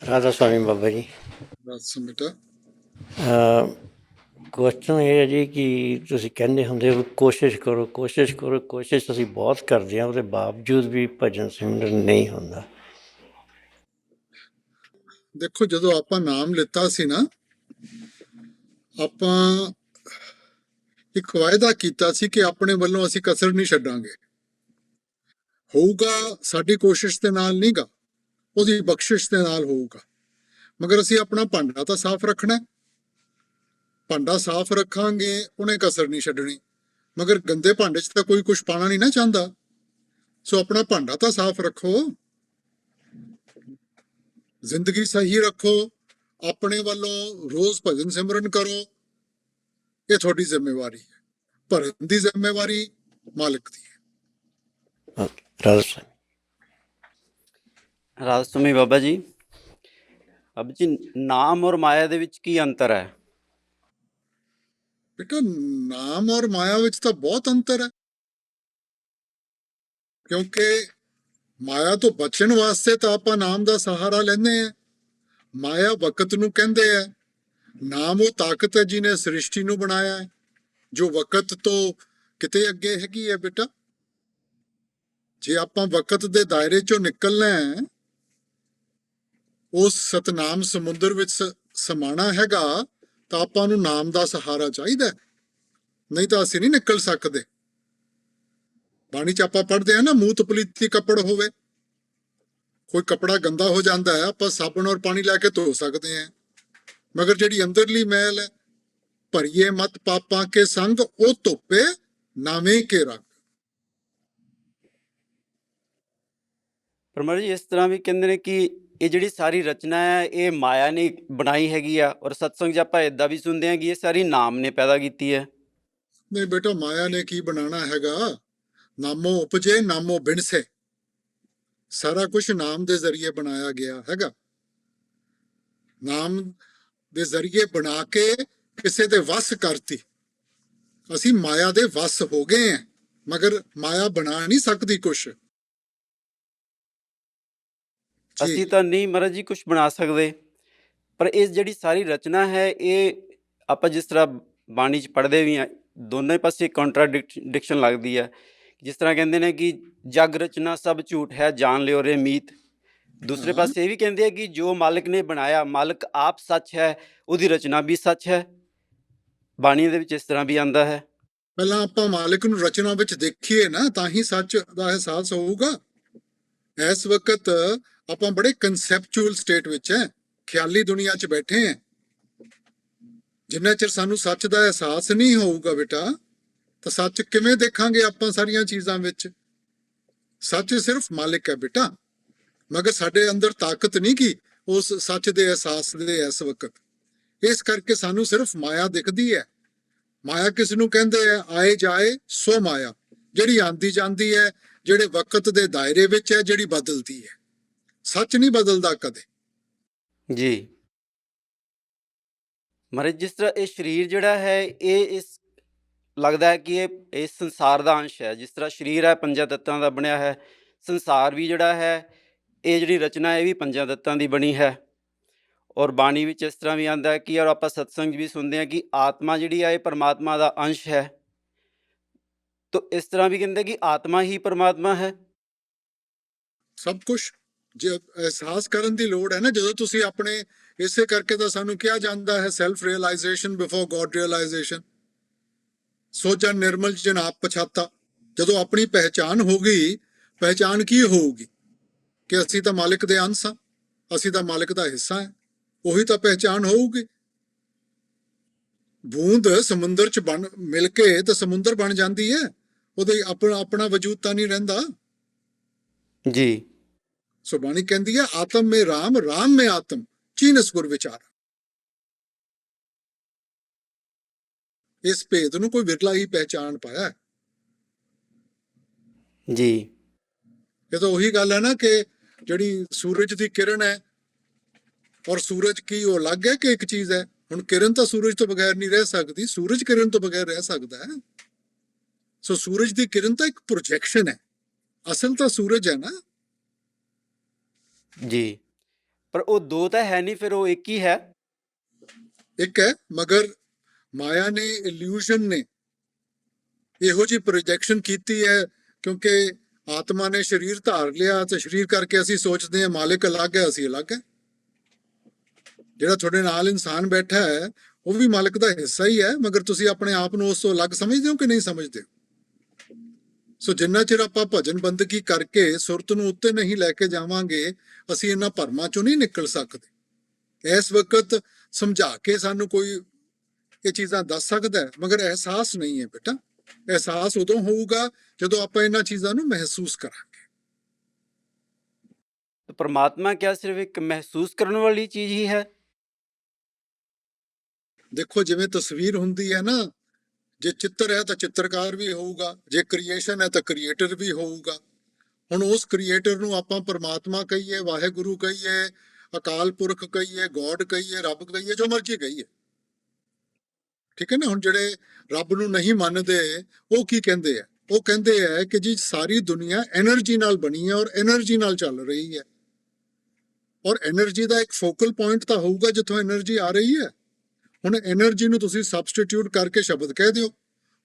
ਰਾਧਾ ਸਵਾਮੀ ਬਾਬਾ ਜੀ। ਬਸ ਬੇਟਾ। ਕੁਐਸਚਨ ਇਹ ਹੈ ਜੀ ਕਿ ਤੁਸੀਂ ਕਹਿੰਦੇ ਹੁੰਦੇ ਹੋ ਕੋਸ਼ਿਸ਼ ਕਰੋ ਕੋਸ਼ਿਸ਼ ਕਰੋ, ਕੋਸ਼ਿਸ਼ ਅਸੀਂ ਬਹੁਤ ਕਰਦੇ ਹਾਂ, ਉਹਦੇ ਬਾਵਜੂਦ ਵੀ ਭਜਨ ਸਿਮਰਨ ਨਹੀਂ ਹੁੰਦਾ। ਦੇਖੋ, ਜਦੋਂ ਆਪਾਂ ਨਾਮ ਲਿੱਤਾ ਸੀ ਨਾ, ਆਪਾਂ ਇੱਕ ਵਾਅਦਾ ਕੀਤਾ ਸੀ ਕਿ ਆਪਣੇ ਵੱਲੋਂ ਅਸੀਂ ਕਸਰ ਨਹੀਂ ਛੱਡਾਂਗੇ। ਹੋਊਗਾ ਸਾਡੀ ਕੋਸ਼ਿਸ਼ ਦੇ ਨਾਲ ਨਹੀਂਗਾ, ਉਹਦੀ ਬਖਸ਼ਿਸ਼ ਦੇ ਨਾਲ ਹੋਊਗਾ। ਮਗਰ ਅਸੀਂ ਆਪਣਾ ਭਾਂਡਾ ਤਾਂ ਸਾਫ਼ ਰੱਖਣਾ। ਭਾਂਡਾ ਸਾਫ਼ ਰੱਖਾਂਗੇ, ਉਹਨੇ ਕਸਰ ਨਹੀਂ ਛੱਡਣੀ। ਮਗਰ ਗੰਦੇ ਭਾਂਡੇ 'ਚ ਤਾਂ ਕੋਈ ਕੁਝ ਪਾਣਾ ਨਹੀਂ ਨਾ ਚਾਹੁੰਦਾ। ਸੋ ਆਪਣਾ ਭਾਂਡਾ ਤਾਂ ਸਾਫ਼ ਰੱਖੋ, ਜ਼ਿੰਦਗੀ ਸਹੀ ਰੱਖੋ, ਆਪਣੇ ਵੱਲੋਂ ਰੋਜ਼ ਭਜਨ ਸਿਮਰਨ ਕਰੋ। ਇਹ ਤੁਹਾਡੀ ਜ਼ਿੰਮੇਵਾਰੀ ਹੈ। ਭਰਨ ਦੀ ਜ਼ਿੰਮੇਵਾਰੀ ਮਾਲਕ ਦੀ ਹੈ। ਰਾਧਾ ਸਵਾਮੀ। ਰਾਧਾ ਸਵਾਮੀ ਬਾਬਾ ਜੀ। ਬਾਬਾ ਜੀ, ਨਾਮ ਔਰ ਮਾਇਆ ਦੇ ਵਿੱਚ ਕੀ ਅੰਤਰ ਹੈ? ਬੇਟਾ, ਨਾਮ ਔਰ ਮਾਇਆ ਵਿੱਚ ਤਾਂ ਬਹੁਤ ਅੰਤਰ ਹੈ। ਕਿਉਂਕਿ ਮਾਇਆ ਤੋਂ ਬਚਣ ਵਾਸਤੇ ਤਾਂ ਆਪਾਂ ਨਾਮ ਦਾ ਸਹਾਰਾ ਲੈਂਦੇ ਆ। ਮਾਇਆ ਵਕਤ ਨੂੰ ਕਹਿੰਦੇ ਆ। ਨਾਮ ਉਹ ਤਾਕਤ ਹੈ ਜਿਹਨੇ ਸ੍ਰਿਸ਼ਟੀ ਨੂੰ ਬਣਾਇਆ ਹੈ, ਜੋ ਵਕਤ ਤੋਂ ਕਿਤੇ ਅੱਗੇ ਹੈਗੀ ਹੈ। ਬੇਟਾ, ਜੇ ਆਪਾਂ ਵਕਤ ਦੇ ਦਾਇਰੇ ਚੋਂ ਨਿਕਲਣਾ ਹੈ, ਉਸ ਸਤਨਾਮ ਸਮੁੰਦਰ ਵਿੱਚ ਸਮਾਣਾ ਹੈਗਾ, ਤਾਂ ਆਪਾਂ ਨੂੰ ਨਾਮ ਦਾ ਸਹਾਰਾ ਚਾਹੀਦਾ, ਨਹੀਂ ਤਾਂ ਅਸੀਂ ਨਹੀਂ ਨਿਕਲ ਸਕਦੇ। ਬਾਣੀ 'ਚ ਆਪਾਂ ਪੜ੍ਹਦੇ ਆ ਨਾ, ਮੂਤ ਪਲੀਤੀ ਕੱਪੜ ਹੋਵੇ। ਕੋਈ ਕੱਪੜਾ ਗੰਦਾ ਹੋ ਜਾਂਦਾ ਹੈ, ਆਪਾਂ ਸਾਬਣ ਔਰ ਪਾਣੀ ਲੈ ਕੇ ਧੋ ਸਕਦੇ ਹਾਂ। ਮਗਰ ਜਿਹੜੀ ਅੰਦਰਲੀ ਮੈਲ ਹੈ, ਭਰੀਏ ਮਤ ਪਾਪਾਂ ਕੇ ਸੰਗ, ਉਹ ਧੋਪੇ ਨਾਵੇਂ ਕੇ ਰੰਗ। ਪਰਮਾ ਜੀ, ਇਸ ਤਰ੍ਹਾਂ ਵੀ ਕਹਿੰਦੇ ਨੇ ਕਿ ਇਹ ਜਿਹੜੀ ਸਾਰੀ ਰਚਨਾ ਹੈ ਇਹ ਮਾਇਆ ਨੇ ਬਣਾਈ ਹੈਗੀ ਆ, ਔਰ ਸਤਸੰਗ 'ਚ ਆਪਾਂ ਏਦਾਂ ਵੀ ਸੁਣਦੇ ਹਾਂ ਕਿ ਇਹ ਸਾਰੀ ਨਾਮ ਨੇ ਪੈਦਾ ਕੀਤੀ ਹੈ। ਨਹੀਂ ਬੇਟਾ, ਮਾਇਆ ਨੇ ਕੀ ਬਣਾਉਣਾ ਹੈਗਾ। ਨਾਮੋ ਉਪਜੇ ਨਾਮੋ ਬਿਨਸੇ। ਸਾਰਾ ਕੁਝ ਨਾਮ ਦੇ ਜ਼ਰੀਏ ਬਣਾਇਆ ਗਿਆ ਹੈਗਾ। ਨਾਮ ਦੇ ਜ਼ਰੀਏ ਬਣਾ ਕੇ ਕਿਸੇ ਦੇ ਵਸ ਕਰਤੀ। ਅਸੀਂ ਮਾਇਆ ਦੇ ਵਸ ਹੋ ਗਏ ਹਾਂ, ਮਗਰ ਮਾਇਆ ਬਣਾ ਨਹੀਂ ਸਕਦੀ ਕੁਛ। ਅਸੀਂ ਤਾਂ ਨਹੀਂ ਮਹਾਰਾਜ ਜੀ ਕੁਝ ਬਣਾ ਸਕਦੇ, ਪਰ ਇਹ ਜਿਹੜੀ ਸਾਰੀ ਰਚਨਾ ਹੈ ਇਹ ਆਪਾਂ ਜਿਸ ਤਰ੍ਹਾਂ ਬਾਣੀ 'ਚ ਪੜ੍ਹਦੇ ਵੀ ਹਾਂ, ਦੋਨੇ ਪਾਸੇ ਕੰਟਰਾਡਿਕਸ਼ਨ ਲੱਗਦੀ ਹੈ। ਜਿਸ ਤਰ੍ਹਾਂ ਕਹਿੰਦੇ ਨੇ ਕਿ ਜਗ ਰਚਨਾ ਸਭ ਝੂਠ ਹੈ, ਜਾਣ ਲਿਓ ਰੇ ਮੀਤ। ਦੂਸਰੇ ਪਾਸੇ ਇਹ ਵੀ ਕਹਿੰਦੇ ਆ ਕਿ ਜੋ ਮਾਲਕ ਨੇ ਬਣਾਇਆ, ਮਾਲਕ ਆਪ ਸੱਚ ਹੈ, ਉਹਦੀ ਰਚਨਾ ਵੀ ਸੱਚ ਹੈ। ਬਾਣੀ ਦੇ ਵਿੱਚ ਇਸ ਤਰ੍ਹਾਂ ਵੀ ਆਉਂਦਾ ਹੈ। ਪਹਿਲਾਂ ਆਪਾਂ ਮਾਲਕ ਨੂੰ ਰਚਨਾ ਵਿੱਚ ਦੇਖੀਏ ਨਾ, ਤਾਂ ਹੀ ਸੱਚ ਦਾ ਅਹਿਸਾਸ ਹੋਊਗਾ। ਇਸ ਵਕਤ ਆਪਾਂ ਬੜੇ ਕਨਸੈਪਚੁਅਲ ਸਟੇਟ ਵਿੱਚ ਹੈ, ਖਿਆਲੀ ਦੁਨੀਆ 'ਚ ਬੈਠੇ ਹਾਂ। ਜਿੰਨਾ ਚਿਰ ਸਾਨੂੰ ਸੱਚ ਦਾ ਅਹਿਸਾਸ ਨਹੀਂ ਹੋਊਗਾ ਬੇਟਾ, ਤਾਂ ਸੱਚ ਕਿਵੇਂ ਦੇਖਾਂਗੇ ਆਪਾਂ ਸਾਰੀਆਂ ਚੀਜ਼ਾਂ ਵਿੱਚ। ਸੱਚ ਸਿਰਫ ਮਾਲਿਕ ਹੈ ਬੇਟਾ, ਮਗਰ ਸਾਡੇ ਅੰਦਰ ਤਾਕਤ ਨਹੀਂ ਕਿ ਉਸ ਸੱਚ ਦੇ ਅਹਿਸਾਸ ਦੇ ਇਸ ਵਕਤ। ਇਸ ਕਰਕੇ ਸਾਨੂੰ ਸਿਰਫ ਮਾਇਆ ਦਿਖਦੀ ਹੈ। ਮਾਇਆ ਕਿਸ ਨੂੰ ਕਹਿੰਦੇ ਆ? ਆਏ ਜਾਏ ਸੋ ਮਾਇਆ, ਜਿਹੜੀ ਆਂਦੀ ਜਾਂਦੀ ਹੈ, ਜਿਹੜੇ ਵਕਤ ਦੇ ਦਾਇਰੇ ਵਿੱਚ ਹੈ, ਜਿਹੜੀ ਬਦਲਦੀ ਹੈ। ਸੱਚ ਨਹੀਂ ਬਦਲਦਾ ਕਦੇ। ਜੀ ਮਹਾਰਾਜ, ਜਿਸ ਤਰ੍ਹਾਂ ਇਹ ਸਰੀਰ ਜਿਹੜਾ ਹੈ ਇਹ ਇਸ ਲੱਗਦਾ ਹੈ ਕਿ ਇਹ ਇਸ ਸੰਸਾਰ ਦਾ ਅੰਸ਼ ਹੈ। ਜਿਸ ਤਰ੍ਹਾਂ ਸਰੀਰ ਹੈ ਪੰਜਾਂ ਤੱਤਾਂ ਦਾ ਬਣਿਆ ਹੈ, ਸੰਸਾਰ ਵੀ ਜਿਹੜਾ ਹੈ ਇਹ ਜਿਹੜੀ ਰਚਨਾ ਇਹ ਵੀ ਪੰਜਾਂ ਤੱਤਾਂ ਦੀ ਬਣੀ ਹੈ। ਔਰ ਬਾਣੀ ਵਿੱਚ ਇਸ ਤਰ੍ਹਾਂ ਵੀ ਆਉਂਦਾ ਹੈ ਕਿ ਔਰ ਆਪਾਂ ਸਤਸੰਗ ਵੀ ਸੁਣਦੇ ਹਾਂ ਕਿ ਆਤਮਾ ਜਿਹੜੀ ਆ ਇਹ ਪਰਮਾਤਮਾ ਦਾ ਅੰਸ਼ ਹੈ। ਤਾਂ ਇਸ ਤਰ੍ਹਾਂ ਵੀ ਕਹਿੰਦੇ ਕਿ ਆਤਮਾ ਹੀ ਪਰਮਾਤਮਾ ਹੈ। ਸਭ ਕੁਝ ਜੇ ਅਹਿਸਾਸ ਕਰਨ ਦੀ ਲੋੜ ਹੈ ਨਾ, ਜਦੋਂ ਤੁਸੀਂ ਆਪਣੇ, ਇਸੇ ਕਰਕੇ ਤਾਂ ਸਾਨੂੰ ਕਿਹਾ ਜਾਂਦਾ ਹੈ ਸੈਲਫ ਰੀਅਲਾਈਜ਼ੇਸ਼ਨ ਬਿਫੋਰ ਗੋਡ ਰੀਅਲਾਈਜ਼ੇਸ਼ਨ। ਸੋਚਣ ਨਿਰਮਲ ਜਨ ਆਪ ਪਛਾਤਾ। ਜਦੋਂ ਆਪਣੀ ਪਹਿਚਾਨ ਹੋ ਗਈ, ਪਹਿਚਾਨ ਕੀ ਹੋਊਗੀ? ਕਿ ਅਸੀਂ ਤਾਂ ਮਾਲਿਕ ਦੇ ਅੰਸ਼ ਹਾਂ, ਅਸੀਂ ਤਾਂ ਮਾਲਿਕ ਦਾ ਹਿੱਸਾ ਹੈ। ਉਹੀ ਤਾਂ ਪਹਿਚਾਨ ਹੋਊਗੀ। ਬੂੰਦ ਸਮੁੰਦਰ 'ਚ ਮਿਲ ਕੇ ਤਾਂ ਸਮੁੰਦਰ ਬਣ ਜਾਂਦੀ ਹੈ। ਉਹਦੇ ਆਪਣਾ ਵਜੂਦ ਤਾਂ ਨਹੀਂ ਰਹਿੰਦਾ। ਜੀ ਸੋ ਬਾਣੀ ਕਹਿੰਦੀ ਹੈ ਆਤਮ ਮੇ ਰਾਮ, ਰਾਮ ਮੇ ਆਤਮ, ਚੀਨਸ ਗੁਰ ਵਿਚਾਰ। ਇਸ ਭੇਦ ਨੂੰ ਕੋਈ ਵਿਰਲਾ ਹੀ ਪਹਿਚਾਨ ਪਾਇਆ। ਜੀ ਇਹ ਤਾਂ ਉਹੀ ਗੱਲ ਹੈ ਨਾ ਕਿ ਜਿਹੜੀ ਸੂਰਜ ਦੀ ਕਿਰਨ ਹੈ ਔਰ ਸੂਰਜ ਕੀ ਉਹ ਅਲੱਗ ਹੈ ਕਿ ਇੱਕ ਚੀਜ਼ ਹੈ? ਹੁਣ ਕਿਰਨ ਤਾਂ ਸੂਰਜ ਤੋਂ ਬਗੈਰ ਨਹੀਂ ਰਹਿ ਸਕਦੀ, ਸੂਰਜ ਕਿਰਨ ਤੋਂ ਬਗੈਰ ਰਹਿ ਸਕਦਾ ਹੈ। ਸੋ ਸੂਰਜ ਦੀ ਕਿਰਨ ਤਾਂ ਇੱਕ ਪ੍ਰੋਜੈਕਸ਼ਨ ਹੈ, ਅਸਲ ਤਾਂ ਸੂਰਜ ਹੈ ਨਾ। ਜੀ ਪਰ ਉਹ ਦੋ ਤਾਂ ਹੈ ਨਹੀਂ, ਫਿਰ ਉਹ ਇੱਕ ਹੀ ਹੈ। ਇੱਕ ਹੈ, ਮਗਰ ਮਾਇਆ ਨੇ, ਇਲੂਜ਼ਨ ਨੇ ਇਹੋ ਜਿਹੀ ਪ੍ਰੋਜੈਕਸ਼ਨ ਕੀਤੀ ਹੈ, ਕਿਉਂਕਿ ਆਤਮਾ ਨੇ ਸਰੀਰ ਧਾਰ ਲਿਆ ਤੇ ਸਰੀਰ ਕਰਕੇ ਅਸੀਂ ਸੋਚਦੇ ਹਾਂ ਮਾਲਿਕ ਅਲੱਗ ਹੈ, ਅਸੀਂ ਅਲੱਗ ਹੈ। ਜਿਹੜਾ ਤੁਹਾਡੇ ਨਾਲ ਇਨਸਾਨ ਬੈਠਾ ਹੈ ਉਹ ਵੀ ਮਾਲਕ ਦਾ ਹਿੱਸਾ ਹੀ ਹੈ, ਮਗਰ ਤੁਸੀਂ ਆਪਣੇ ਆਪ ਨੂੰ ਉਸ ਤੋਂ ਅਲੱਗ ਸਮਝਦੇ ਹੋ ਕਿ ਨਹੀਂ ਸਮਝਦੇ ਹੋ? ਸੋ ਜਿੰਨਾ ਚਿਰ ਆਪਾਂ ਭਜਨ ਬੰਦਗੀ ਕਰਕੇ ਸੁਰਤ ਨੂੰ ਉੱਤੇ ਨਹੀਂ ਲੈ ਕੇ ਜਾਵਾਂਗੇ, ਅਸੀਂ ਇਹਨਾਂ ਭਰਮਾਂ ਚੋਂ ਨਹੀਂ ਨਿਕਲ ਸਕਦੇ। ਇਸ ਵਕਤ ਸਮਝਾ ਕੇ ਸਾਨੂੰ ਕੋਈ ਇਹ ਚੀਜ਼ਾਂ ਦੱਸ ਸਕਦਾ ਹੈ, ਮਗਰ ਅਹਿਸਾਸ ਨਹੀਂ ਹੈ ਬੇਟਾ। ਅਹਿਸਾਸ ਉਦੋਂ ਹੋਊਗਾ ਜਦੋਂ ਆਪਾਂ ਇਹਨਾਂ ਚੀਜ਼ਾਂ ਨੂੰ ਮਹਿਸੂਸ ਕਰਾਂਗੇ। ਤੇ ਪਰਮਾਤਮਾ ਕਿਆ ਸਿਰਫ ਇੱਕ ਮਹਿਸੂਸ ਕਰਨ ਵਾਲੀ ਚੀਜ਼ ਹੀ ਹੈ? ਦੇਖੋ, ਜਿਵੇਂ ਤਸਵੀਰ ਹੁੰਦੀ ਹੈ ਨਾ, ਜੇ ਚਿੱਤਰ ਹੈ ਤਾਂ ਚਿੱਤਰਕਾਰ ਵੀ ਹੋਊਗਾ, ਜੇ ਕ੍ਰੀਏਸ਼ਨ ਹੈ ਤਾਂ ਕ੍ਰੀਏਟਰ ਵੀ ਹੋਊਗਾ। ਹੁਣ ਉਸ ਕ੍ਰੀਏਟਰ ਨੂੰ ਆਪਾਂ ਪਰਮਾਤਮਾ ਕਹੀਏ, ਵਾਹਿਗੁਰੂ ਕਹੀਏ, ਅਕਾਲ ਪੁਰਖ ਕਹੀਏ, ਗੋਡ ਕਹੀਏ, ਰੱਬ ਕਹੀਏ, ਜੋ ਮਰਜ਼ੀ ਕਹੀਏ, ਠੀਕ ਹੈ ਨਾ। ਹੁਣ ਜਿਹੜੇ ਰੱਬ ਨੂੰ ਨਹੀਂ ਮੰਨਦੇ ਉਹ ਕੀ ਕਹਿੰਦੇ ਆ? ਉਹ ਕਹਿੰਦੇ ਆ ਕਿ ਜੀ ਸਾਰੀ ਦੁਨੀਆ એનર્ਜੀ ਨਾਲ ਬਣੀ ਹੈ ਔਰ એનર્ਜੀ ਨਾਲ ਚੱਲ ਰਹੀ ਹੈ, ਔਰ એનર્ਜੀ ਦਾ ਇੱਕ ਫੋਕਲ ਪੁਆਇੰਟ ਤਾਂ ਹੋਊਗਾ ਜਿੱਥੋਂ એનર્ਜੀ ਆ ਰਹੀ ਹੈ। ਹੁਣ એનર્ਜੀ ਨੂੰ ਤੁਸੀਂ ਸਬਸਟੀਟਿਊਟ ਕਰਕੇ ਸ਼ਬਦ ਕਹਿ ਦਿਓ,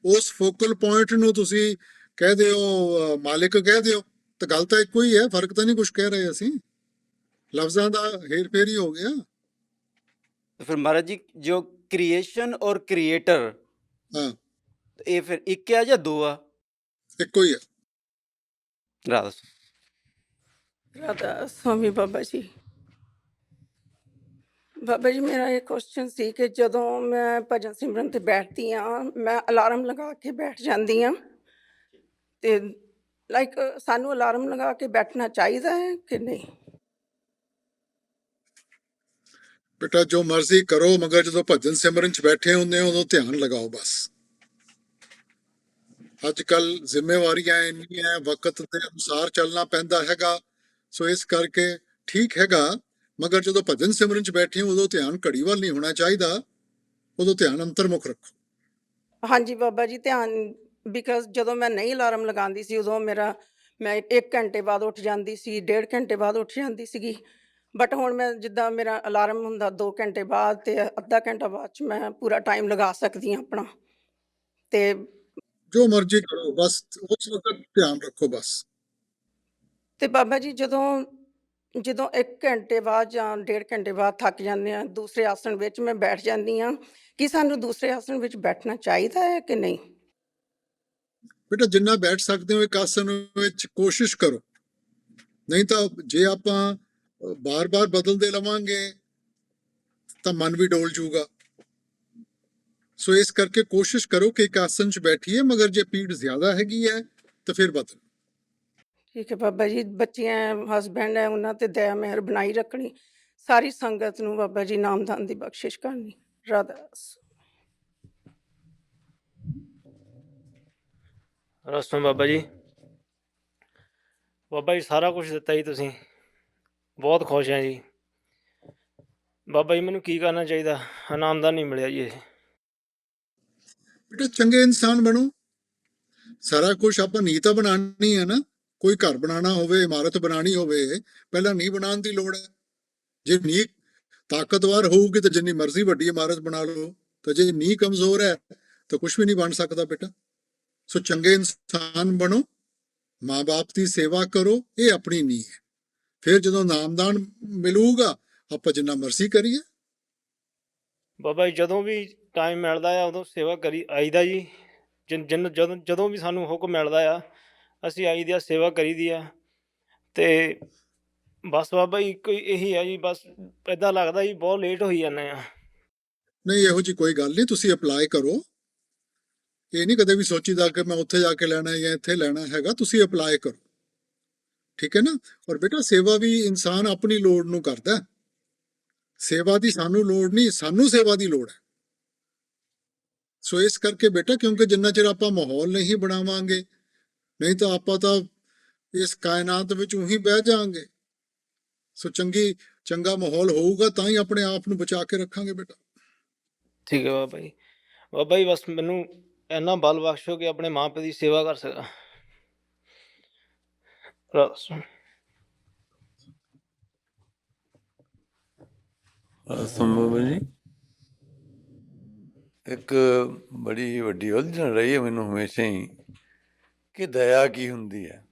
ਉਸ ਫੋਕਲ ਪੁਆਇੰਟ ਨੂੰ ਤੁਸੀਂ ਕਹਿ ਦਿਓ ਮਾਲਿਕ ਕਹਿ ਦਿਓ, ਤਾਂ ਗੱਲ ਤਾਂ ਇੱਕੋ ਹੀ ਹੈ, ਫਰਕ ਤਾਂ ਨਹੀਂ ਕੁਝ ਕਹਿ ਰਹੇ ਅਸੀਂ। ਲਫ਼ਜ਼ਾਂ ਦਾ ਹੇਰ ਫੇਰ ਹੀ ਹੋ ਗਿਆ। तो फिर महाराज जी जो क्रिएशन और क्रिएटर ਹਾਂ, ये फिर एक है या दो आ? ਇੱਕੋ ਹੀ ਹੈ। राधा ਰਾਧਾ ਸਵਾਮੀ ਬਾਬਾ ਜੀ। ਬਾਬਾ ਜੀ, ਮੇਰਾ ਇਹ ਕੁਐਸਚਨ ਸੀ ਕਿ ਜਦੋਂ ਮੈਂ ਭਜਨ ਸਿਮਰਨ ਤੇ ਬੈਠਦੀ ਹਾਂ, ਮੈਂ ਅਲਾਰਮ ਲਗਾ ਕੇ ਬੈਠ ਜਾਂਦੀ ਹਾਂ, ਤੇ ਲਾਈਕ ਸਾਨੂੰ ਅਲਾਰਮ ਲਗਾ ਕੇ ਬੈਠਣਾ ਚਾਹੀਦਾ ਹੈ ਕਿ ਨਹੀਂ? ਬੇਟਾ ਜੋ ਮਰਜ਼ੀ ਕਰੋ, ਮਗਰ ਜਦੋਂ ਭਜਨ ਸਿਮਰਨ 'ਚ ਬੈਠੇ ਹੁੰਦੇ ਹੋ ਉਦੋਂ ਧਿਆਨ ਲਗਾਓ ਬਸ। ਅੱਜ ਕੱਲ ਜ਼ਿੰਮੇਵਾਰੀਆਂ ਇੰਨੀਆਂ, ਵਕਤ ਦੇ ਅਨੁਸਾਰ ਚੱਲਣਾ ਪੈਂਦਾ ਹੈਗਾ, ਸੋ ਇਸ ਕਰਕੇ ਠੀਕ ਹੈਗਾ, ਮਗਰ ਜਦੋਂ ਭਜਨ ਸਿਮਰਨ 'ਚ ਬੈਠੇ ਹੋ ਉਦੋਂ ਧਿਆਨ ਘੜੀ ਵੱਲ ਨਹੀਂ ਹੋਣਾ ਚਾਹੀਦਾ, ਉਦੋਂ ਧਿਆਨ ਅੰਤਰਮੁਖ ਰੱਖੋ। ਹਾਂਜੀ ਬਾਬਾ ਜੀ, ਧਿਆਨ ਬਿਕਾਜ਼ ਜਦੋਂ ਮੈਂ ਨਹੀਂ ਅਲਾਰਮ ਲਗਾਉਂਦੀ ਸੀ ਉਦੋਂ ਮੈਂ 1 ਘੰਟੇ ਬਾਅਦ ਉੱਠ ਜਾਂਦੀ ਸੀ, 1.5 ਘੰਟੇ ਬਾਅਦ ਉੱਠ ਜਾਂਦੀ ਸੀਗੀ। ਬਟ ਹੁਣ ਮੈਂ ਜਿੱਦਾਂ ਮੇਰਾ ਅਲਾਰਮ ਹੁੰਦਾ 2 ਘੰਟੇ ਬਾਅਦ ਤੇ ਅੱਧਾ ਘੰਟਾ ਬਾਅਦ 'ਚ ਮੈਂ ਪੂਰਾ ਟਾਈਮ ਲਗਾ ਸਕਦੀ ਹਾਂ ਆਪਣਾ। ਤੇ ਜੋ ਮਰਜ਼ੀ ਕਰੋ, ਬਸ ਉਸ ਵਕਤ ਧਿਆਨ ਰੱਖੋ ਬਸ। ਤੇ ਬਾਬਾ ਜੀ, ਜਦੋਂ 1 ਘੰਟੇ ਬਾਅਦ ਜਾਂ 1.5 ਘੰਟੇ ਬਾਅਦ ਥੱਕ ਜਾਂਦੇ ਹਾਂ, ਦੂਸਰੇ ਆਸਣ ਵਿੱਚ ਮੈਂ ਬੈਠ ਜਾਂਦੀ ਹਾਂ, ਕੀ ਸਾਨੂੰ ਦੂਸਰੇ ਆਸਣ ਵਿੱਚ ਬੈਠਣਾ ਚਾਹੀਦਾ ਹੈ ਕਿ ਨਹੀਂ? ਬੇਟਾ ਜਿੰਨਾ ਬੈਠ ਸਕਦੇ ਹੋ ਇੱਕ ਆਸਣ ਵਿੱਚ ਕੋਸ਼ਿਸ਼ ਕਰੋ, ਨਹੀਂ ਤਾਂ ਜੇ ਆਪਾਂ ਬਾਰ-ਬਾਰ ਬਦਲਦੇ ਰਵਾਂਗੇ ਤਾਂ ਮਨ ਵੀ ਡੋਲ ਜਾਊਗਾ। ਸੋ ਇਸ ਕਰਕੇ ਕੋਸ਼ਿਸ਼ ਕਰੋ ਕਿ ਇੱਕ ਆਸਣ 'ਚ ਬੈਠੀਏ, ਮਗਰ ਜੇ ਪੀੜ ਜ਼ਿਆਦਾ ਹੈਗੀ ਹੈ ਤਾਂ ਫਿਰ ਬਦਲੋ। ਠੀਕ ਹੈ ਬਾਬਾ ਜੀ। ਬੱਚੀਆਂ, ਹਸਬੈਂਡ ਹੈ, ਉਹਨਾਂ ਤੇ ਦਇਆ ਮਿਹਰ ਬਣਾਈ ਰੱਖਣੀ, ਸਾਰੀ ਸੰਗਤ ਨੂੰ ਬਾਬਾ ਜੀ ਨਾਮਦਾਨ ਦੀ ਬਖਸ਼ਿਸ਼ ਕਰਨੀ। ਰਾਧਾ ਰਸਮ ਬਾਬਾ ਜੀ। ਬਾਬਾ ਜੀ ਸਾਰਾ ਕੁਝ ਦਿੱਤਾ ਜੀ ਤੁਸੀਂ, ਬਹੁਤ ਖੁਸ਼ ਹਾਂ ਜੀ। ਬਾਬਾ ਜੀ ਮੈਨੂੰ ਕੀ ਕਰਨਾ ਚਾਹੀਦਾ? ਇਨਾਮਦਾਨ ਨਹੀਂ ਮਿਲਿਆ ਜੀ ਇਹ। ਬੇਟਾ ਚੰਗੇ ਇਨਸਾਨ ਬਣੋ, ਸਾਰਾ ਕੁਝ ਆਪਾਂ ਨੀਂਹ ਤਾਂ ਬਣਾਉਣੀ ਹੈ ਨਾ। ਕੋਈ ਘਰ ਬਣਾਉਣਾ ਹੋਵੇ, ਇਮਾਰਤ ਬਣਾਉਣੀ ਹੋਵੇ, ਪਹਿਲਾਂ ਨੀਂਹ ਬਣਾਉਣ ਦੀ ਲੋੜ ਹੈ। ਜੇ ਨੀਂਹ ਤਾਕਤਵਰ ਹੋਊਗੀ ਤਾਂ ਜਿੰਨੀ ਮਰਜ਼ੀ ਵੱਡੀ ਇਮਾਰਤ ਬਣਾ ਲਓ, ਤਾਂ ਜੇ ਨੀਂਹ ਕਮਜ਼ੋਰ ਹੈ ਤਾਂ ਕੁਝ ਵੀ ਨਹੀਂ ਬਣ ਸਕਦਾ ਬੇਟਾ। ਸੋ ਚੰਗੇ ਇਨਸਾਨ ਬਣੋ, ਮਾਂ-ਬਾਪ ਦੀ ਸੇਵਾ ਕਰੋ, ਇਹ ਆਪਣੀ ਨੀਂਹ ਹੈ। ਫਿਰ ਜਦੋਂ ਨਾਮਦਾਨ ਮਿਲੂਗਾ ਆਪਾਂ ਜਿੰਨਾ ਮਰਜ਼ੀ ਕਰੀਏ। ਬਾਬਾ ਜੀ ਜਦੋਂ ਵੀ ਟਾਈਮ ਮਿਲਦਾ ਆ ਉਦੋਂ ਸੇਵਾ ਕਰੀ ਆਈਦਾ ਜੀ। ਜਦੋਂ ਵੀ ਸਾਨੂੰ ਹੁਕਮ ਮਿਲਦਾ ਆ ਅਸੀਂ ਆਈ ਦੀ ਆ, ਸੇਵਾ ਕਰੀ ਦੀ ਆ। ਅਤੇ ਬਸ ਬਾਬਾ ਜੀ ਇੱਕੋ ਇਹੀ ਆ ਜੀ, ਬਸ ਇੱਦਾਂ ਲੱਗਦਾ ਜੀ ਬਹੁਤ ਲੇਟ ਹੋਈ ਜਾਂਦੇ ਆ। ਨਹੀਂ, ਇਹੋ ਜਿਹੀ ਕੋਈ ਗੱਲ ਨਹੀਂ, ਤੁਸੀਂ ਅਪਲਾਈ ਕਰੋ। ਇਹ ਨਹੀਂ ਕਦੇ ਵੀ ਸੋਚੀਦਾ ਕਿ ਮੈਂ ਉੱਥੇ ਜਾ ਕੇ ਲੈਣਾ ਜਾਂ ਇੱਥੇ ਲੈਣਾ ਹੈਗਾ, ਤੁਸੀਂ ਅਪਲਾਈ ਕਰੋ, ਠੀਕ ਹੈ ਨਾ। ਔਰ ਬੇਟਾ ਸੇਵਾ ਵੀ ਇਨਸਾਨ ਆਪਣੀ ਲੋੜ ਨੂੰ ਕਰਦਾ, ਸੇਵਾ ਦੀ ਸਾਨੂੰ ਲੋੜ ਨਹੀਂ, ਸਾਨੂੰ ਸੇਵਾ ਦੀ ਲੋੜ ਹੈ। ਸੋ ਇਸ ਕਰਕੇ ਬੇਟਾ, ਕਿਉਂਕਿ ਜਿੰਨਾ ਚਿਰ ਆਪਾਂ ਮਾਹੌਲ ਨਹੀਂ ਬਣਾਵਾਂਗੇ, ਨਹੀਂ ਤਾਂ ਆਪਾਂ ਤਾਂ ਇਸ ਕਾਇਨਾਤ ਵਿੱਚ ਉਹੀ ਬਹਿ ਜਾਵਾਂਗੇ। ਸੋ ਚੰਗਾ ਮਾਹੌਲ ਹੋਊਗਾ ਤਾਂ ਹੀ ਆਪਣੇ ਆਪ ਨੂੰ ਬਚਾ ਕੇ ਰੱਖਾਂਗੇ ਬੇਟਾ। ਠੀਕ ਹੈ ਬਾਬਾ ਜੀ। ਬਾਬਾ ਜੀ ਬਸ ਮੈਨੂੰ ਇੰਨਾ ਬਲ ਬਖਸ਼ੋ ਕਿ ਆਪਣੇ ਮਾਂ ਪਿਓ ਦੀ ਸੇਵਾ ਕਰ ਸਕਾਂ। ਬਸ। ਸੰਭਵ ਜੀ ਇੱਕ ਬੜੀ ਵੱਡੀ ਉਲਝਣ ਰਹੀ ਹੈ ਮੈਨੂੰ ਹਮੇਸ਼ਾ ਹੀ ਕਿ ਦਇਆ ਕੀ ਹੁੰਦੀ ਹੈ।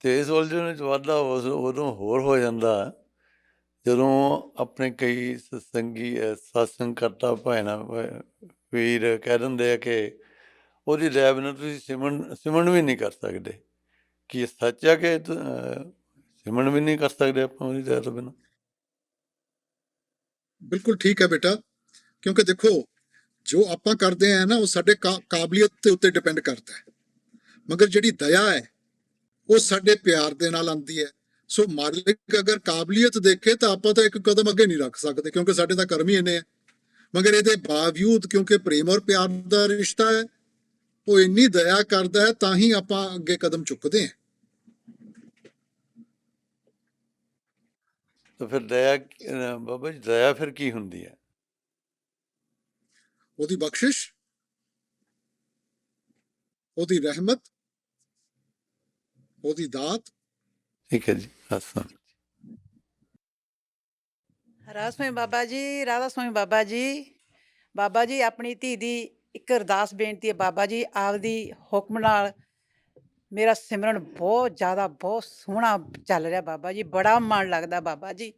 ਤੇ ਇਸ ਉਲਝਣ ਵਿੱਚ ਵਾਧਾ ਉਦੋਂ ਹੋਰ ਹੋ ਜਾਂਦਾ ਜਦੋਂ ਆਪਣੇ ਕਈ ਸਤਸੰਗੀ ਸਤਸੰਗ ਕਰਤਾ ਭੈਣਾਂ ਵੀਰ ਕਹਿ ਦਿੰਦੇ ਆ ਕਿ ਉਹਦੀ ਦਇਆ ਬਿਨਾਂ ਤੁਸੀਂ ਸਿਮਰਨ ਵੀ ਨਹੀਂ ਕਰ ਸਕਦੇ। ਕੀ ਇਹ ਸੱਚ ਆ ਕਿ ਸਿਮਰਨ ਵੀ ਨਹੀਂ ਕਰ ਸਕਦੇ ਆਪਾਂ ਉਹਦੀ ਦਇਆ ਤੋਂ ਬਿਨਾਂ? ਬਿਲਕੁਲ ਠੀਕ ਹੈ ਬੇਟਾ, ਕਿਉਂਕਿ ਦੇਖੋ ਜੋ ਆਪਾਂ ਕਰਦੇ ਆ ਨਾ ਉਹ ਸਾਡੇ ਕਾਬਲੀਅਤ ਦੇ ਉੱਤੇ ਡਿਪੈਂਡ ਕਰਦਾ ਹੈ, ਮਗਰ ਜਿਹੜੀ ਦਇਆ ਹੈ ਉਹ ਸਾਡੇ ਪਿਆਰ ਦੇ ਨਾਲ ਆਉਂਦੀ ਹੈ। ਸੋ ਮਾਲਿਕ ਅਗਰ ਕਾਬਲੀਅਤ ਦੇਖੇ ਤਾਂ ਆਪਾਂ ਤਾਂ ਇੱਕ ਕਦਮ ਅੱਗੇ ਨਹੀਂ ਰੱਖ ਸਕਦੇ, ਕਿਉਂਕਿ ਸਾਡੇ ਤਾਂ ਕਰਮ ਹੀ ਇੰਨੇ ਆ। ਮਗਰ ਇਹਦੇ ਬਾਵਜੂਦ ਕਿਉਂਕਿ ਪ੍ਰੇਮ ਔਰ ਪਿਆਰ ਦਾ ਰਿਸ਼ਤਾ ਹੈ, ਉਹ ਇੰਨੀ ਦਇਆ ਕਰਦਾ ਹੈ ਤਾਂ ਹੀ ਆਪਾਂ ਅੱਗੇ ਕਦਮ ਚੁੱਕਦੇ ਹਾਂ। ਤਾਂ ਫਿਰ ਦਇਆ ਬਾਬਾ ਜੀ ਦਇਆ ਫਿਰ ਕੀ ਹੁੰਦੀ ਹੈ? ਉਹਦੀ ਬਖਸ਼ਿਸ਼, ਉਹਦੀ ਰਹਿਮਤ, ਉਹਦੀ ਦਾਤ। ਠੀਕ ਹੈ ਜੀ, ਆਸਾਨ। ਰਾਧਾ ਸਵਾਮੀ ਬਾਬਾ ਜੀ, ਰਾਧਾ ਸਵਾਮੀ ਬਾਬਾ ਜੀ। ਬਾਬਾ ਜੀ ਆਪਣੀ ਧੀ ਦੀ ਇੱਕ ਅਰਦਾਸ ਬੇਨਤੀ ਹੈ ਬਾਬਾ ਜੀ, ਆਪਦੀ ਹੁਕਮ ਨਾਲ ਮੇਰਾ ਸਿਮਰਨ ਬਹੁਤ ਜ਼ਿਆਦਾ ਬਹੁਤ ਸੋਹਣਾ ਚੱਲ ਰਿਹਾ ਬਾਬਾ ਜੀ, ਬੜਾ ਮਨ ਲੱਗਦਾ ਬਾਬਾ ਜੀ,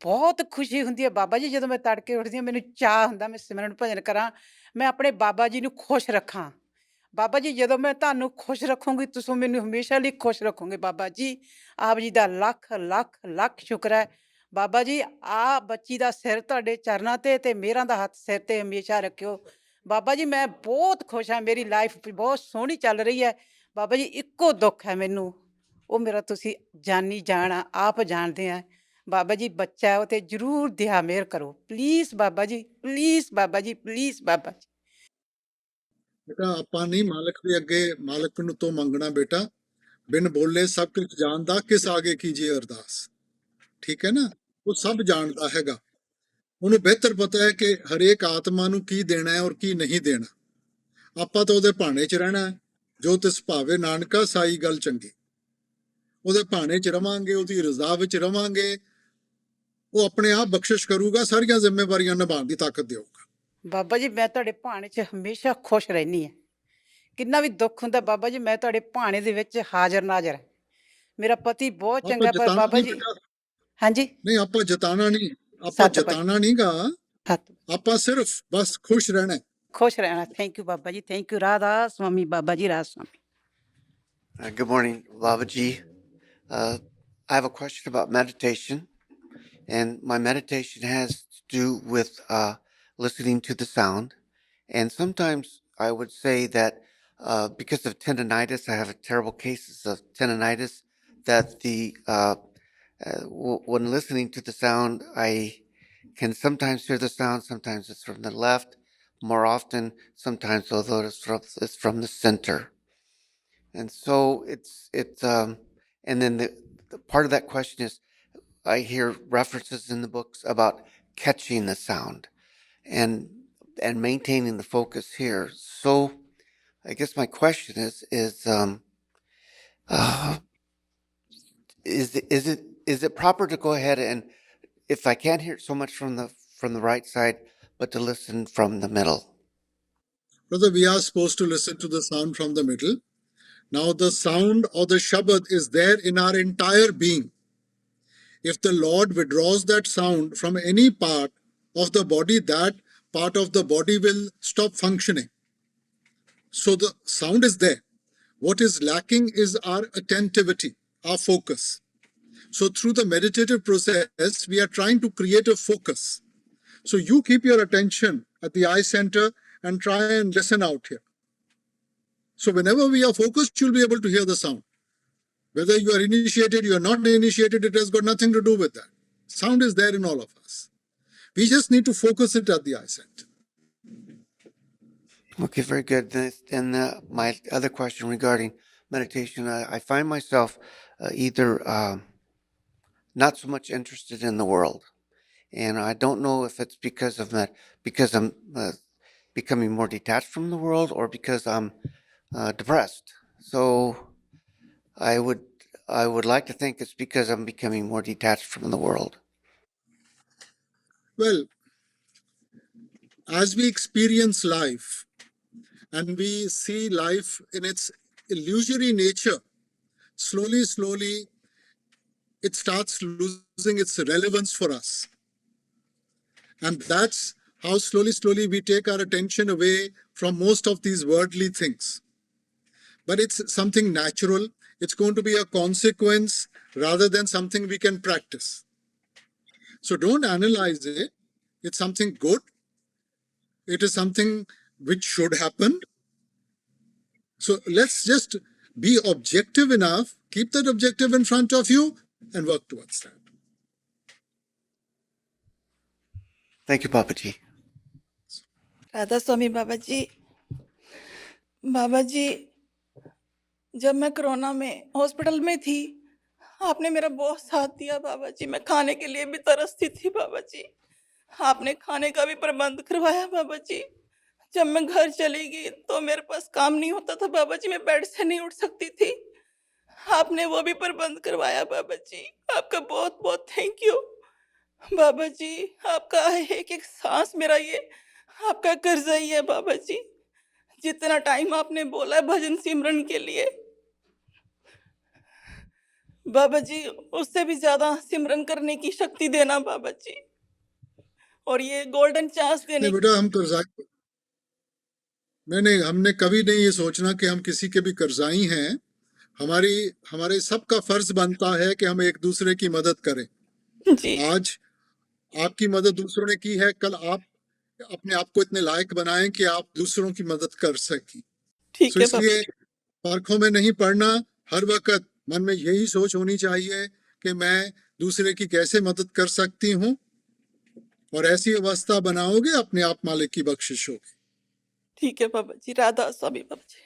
ਬਹੁਤ ਖੁਸ਼ੀ ਹੁੰਦੀ ਹੈ ਬਾਬਾ ਜੀ। ਜਦੋਂ ਮੈਂ ਤੜਕੇ ਉੱਠਦੀ ਹਾਂ ਮੈਨੂੰ ਚਾਅ ਹੁੰਦਾ ਮੈਂ ਸਿਮਰਨ ਭਜਨ ਕਰਾਂ, ਮੈਂ ਆਪਣੇ ਬਾਬਾ ਜੀ ਨੂੰ ਖੁਸ਼ ਰੱਖਾਂ। ਬਾਬਾ ਜੀ ਜਦੋਂ ਮੈਂ ਤੁਹਾਨੂੰ ਖੁਸ਼ ਰੱਖੂੰਗੀ ਤੁਸੀਂ ਮੈਨੂੰ ਹਮੇਸ਼ਾ ਲਈ ਖੁਸ਼ ਰੱਖੋਗੇ ਬਾਬਾ ਜੀ। ਆਪ ਜੀ ਦਾ ਲੱਖ ਲੱਖ ਲੱਖ ਸ਼ੁਕਰ ਹੈ ਬਾਬਾ ਜੀ। ਆ ਬੱਚੀ ਦਾ ਸਿਰ ਤੁਹਾਡੇ ਚਰਨਾਂ ਤੇ ਮੇਰਾ ਦਾ ਹੱਥ ਸਿਰ ਤੇ ਹਮੇਸ਼ਾ ਰੱਖਿਓ ਬਾਬਾ ਜੀ। ਮੈਂ ਬਹੁਤ ਖੁਸ਼ ਹਾਂ, ਮੇਰੀ ਲਾਈਫ ਬਹੁਤ ਸੋਹਣੀ ਚੱਲ ਰਹੀ ਹੈ ਬਾਬਾ ਜੀ। ਇੱਕੋ ਦੁੱਖ ਹੈ ਮੈਨੂੰ, ਉਹ ਮੇਰਾ ਤੁਸੀਂ ਜਾਨੀ ਜਾਣਾ ਆਪ ਜਾਣਦੇ ਆ ਬਾਬਾ ਜੀ। ਬੱਚਾ ਹੈ ਉਹ ਤੇ ਜ਼ਰੂਰ ਦਿਆ ਮਿਹਰ ਕਰੋ please Baba ji, please Baba ji, please Baba ji. ਬੇਟਾ ਆਪਾਂ ਨਹੀਂ ਮਾਲਕ ਦੇ ਅੱਗੇ ਮਾਲਕ ਨੂੰ ਤੋਂ ਮੰਗਣਾ ਬੇਟਾ, ਬਿਨ ਬੋਲੇ ਸਭ ਕੁਝ ਜਾਣਦਾ ਕਿਸ ਆਗੇ ਕੀਜੀਏ ਅਰਦਾਸ। ਠੀਕ ਹੈ ਨਾ, ਉਹ ਸਭ ਜਾਣਦਾ ਹੈਗਾ, ਉਹਨੂੰ ਬਿਹਤਰ ਪਤਾ ਹੈ ਕਿ ਹਰੇਕ ਆਤਮਾ ਨੂੰ ਕੀ ਦੇਣਾ ਹੈ ਔਰ ਕੀ ਨਹੀਂ ਦੇਣਾ। ਆਪਾਂ ਤਾਂ ਉਹਦੇ ਭਾਣੇ 'ਚ ਰਹਿਣਾ ਹੈ, ਜੋ ਤਿਸ ਭਾਵੇ ਨਾਨਕਾ ਸਾਈ ਗੱਲ ਚੰਗੀ। ਉਹਦੇ ਭਾਣੇ 'ਚ ਰਵਾਂਗੇ, ਉਹਦੀ ਰਜ਼ਾ ਵਿੱਚ ਰਵਾਂਗੇ, ਉਹ ਆਪਣੇ ਆਪ ਬਖਸ਼ਿਸ਼ ਕਰੂਗਾ, ਸਾਰੀਆਂ ਜ਼ਿੰਮੇਵਾਰੀਆਂ ਨਿਭਾਉਣ ਦੀ ਤਾਕਤ ਦੇਊਗਾ। ਬਾਬਾ ਜੀ ਮੈਂ ਤੁਹਾਡੇ ਭਾਣੇ 'ਚ ਹਮੇਸ਼ਾ ਖੁਸ਼ ਰਹਿੰਦੀ ਹਾਂ, ਕਿੰਨਾ ਵੀ ਦੁੱਖ ਹੁੰਦਾ ਬਾਬਾ ਜੀ ਮੈਂ ਤੁਹਾਡੇ ਭਾਣੇ ਦੇ ਵਿੱਚ ਹਾਜ਼ਰ ਨਾਜ਼ਰ ਹਾਂ। ਮੇਰਾ ਪਤੀ ਬਹੁਤ ਆਪਾਂ ਚੰਗਾ ਪਰ ਜਤਾਣਾ ਬਾਬਾ ਨਹੀਂ ਜੀ। ਬੇਟਾ, ਹਾਂਜੀ ਨਹੀਂ ਆਪਾਂ ਜਤਾਣਾ ਨਹੀਂ, ਆਪਾਂ ਸੱਤ ਭਾਈ ਜਤਾਣਾ ਨਹੀਂਗਾ, ਹੱਥ ਆਪਾਂ ਸਿਰਫ ਬਸ ਖੁਸ਼ ਰਹਿਣਾ ਹੈ। ਖੁਸ਼ ਰਹਿਣਾ। Thank you Baba ji, thank you. Radha Swami Baba ji, Radha Swami. Good morning, Babaji. I have a question about meditation, and my meditation has to do with listening to the sound. And sometimes I would say that because of tendonitis, I have terrible cases of tendonitis, that when listening to the sound, I can sometimes hear the sound, sometimes it's from the left, more often, sometimes although it's from the center. And so and then the part of that question is I hear references in the books about catching the sound and maintaining the focus here. So I guess my question is it proper to go ahead and, if I can't hear it so much from the right side, but to listen from the middle? Brother, we are supposed to listen to the sound from the middle. Now the sound or the Shabad is there in our entire being. If the Lord withdraws that sound from any part of the body, that part of the body will stop functioning. So the sound is there. What is lacking is our attentivity, our focus. So through the meditative process, we are trying to create a focus. So you keep your attention at the eye center and try and listen out here. So whenever we are focused, you'll be able to hear the sound. Whether you are initiated, you are not initiated, it has got nothing to do with that. Sound is there in all of us. We just need to focus it at the eye center. Okay, very good. And my other question regarding meditation, I find myself either not so much interested in the world, and I don't know if it's because I'm becoming more detached from the world, or because I'm depressed. So I would like to think it's because I'm becoming more detached from the world. Well, as we experience life and we see life in its illusory nature, slowly, it starts losing its relevance for us. And that's how slowly we take our attention away from most of these worldly things. But it's something natural. It's going to be a consequence rather than something we can practice. So don't analyze it. It's something good. It is something which should happen. So let's just be objective enough, keep that objective in front of you and work towards that. Thank you, Papaji. Radha स्वामी बाबा जी जब मैं corona में hospital में थी आपने मेरा बहुत साथ दिया बाबा जी। मैं खाने के लिए भी तरसती थी बाबा जी, आपने खाने का भी प्रबंध करवाया बाबा जी। जब मैं घर चली गई तो मेरे पास काम नहीं होता था बाबा जी, मैं बेड से नहीं उठ सकती थी, आपने वो भी प्रबंध करवाया बाबा जी। आपका बहुत बहुत थैंक यू बाबा जी। आपका एक एक सांस मेरा ये आपका कर्जा ही है बाबा जी। जितना टाइम आपने बोला है भजन सिमरन के लिए बाबा जी, उससे भी ज्यादा सिमरन करने की शक्ति देना बाबा जी, और ये गोल्डन चांस देने नहीं बेटा, हम कर्जाई हमने कभी नहीं ये सोचना कि हम किसी के भी कर्जाई हैं। हमारे सबका फर्ज बनता है कि हम एक दूसरे की मदद करें। जी आज आपकी मदद दूसरों ने की है, कल आप अपने आप को इतने लायक बनाएं कि आप दूसरों की मदद कर सकें। ठीक तो है बाबा इसलिए पार्कों में नहीं पड़ना, हर वक्त मन में यही सोच होनी चाहिए कि मैं दूसरे की कैसे मदद कर सकती हूँ, और ऐसी अवस्था बनाओगे अपने आप मालिक की बख्शिश होगी। ठीक है बाबा जी। राधा स्वामी बाबा जी।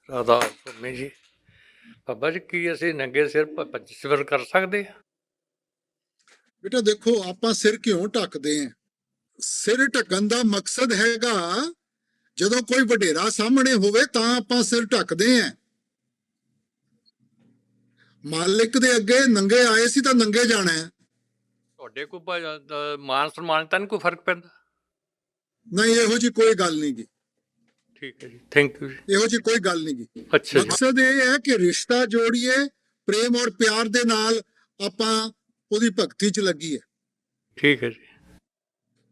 ਰਾਧਾ ਸੁਆਮੀ ਜੀ। ਬਾਬਾ ਜੀ ਕੀ ਅਸੀਂ ਨੰਗੇ ਸਿਰ ਭਜਨ ਸਿਮਰਨ ਕਰ ਸਕਦੇ ਹਾਂ? बेटा देखो, ਆਪਾਂ ਸਿਰ ਕਿਉਂ ਢੱਕਦੇ ਆਂ? ਸਿਰ ਢੱਕਣ ਦਾ ਮਕਸਦ ਹੈਗਾ ਜਦੋਂ ਕੋਈ ਵਡੇਰਾ ਸਾਹਮਣੇ ਹੋਵੇ ਤਾਂ ਆਪਾਂ ਸਿਰ ਢੱਕਦੇ ਆਂ। ਮਾਲਿਕ ਦੇ ਅੱਗੇ ਨੰਗੇ ਆਏ ਸੀ ਤਾਂ ਨੰਗੇ ਜਾਣਾ ਹੈ। ਤੁਹਾਡੇ ਕੋਈ ਮਾਨ ਸਨਮਾਨ ਤਾਂ ਨਹੀਂ ਕੋਈ ਫਰਕ ਪੈਂਦਾ? ਨਹੀਂ, ਇਹੋ ਜੀ ਕੋਈ ਗੱਲ ਨਹੀਂ ਗੀ। ਠੀਕ ਹੈ ਜੀ, ਥੈਂਕ ਯੂ ਜੀ। ਇਹੋ ਜੀ ਕੋਈ ਗੱਲ ਨਹੀਂ ਗੀ। ਅੱਛਾ ਜੀ, ਮਕਸਦ ਇਹ ਹੈ ਕਿ ਰਿਸ਼ਤਾ ਜੋੜੀਏ, ਪ੍ਰੇਮ ਔਰ ਪਿਆਰ ਦੇ ਨਾਲ ਆਪਾਂ ਉਹਦੀ ਭਗਤੀ 'ਚ ਲੱਗੀਏ। ਠੀਕ ਹੈ ਜੀ।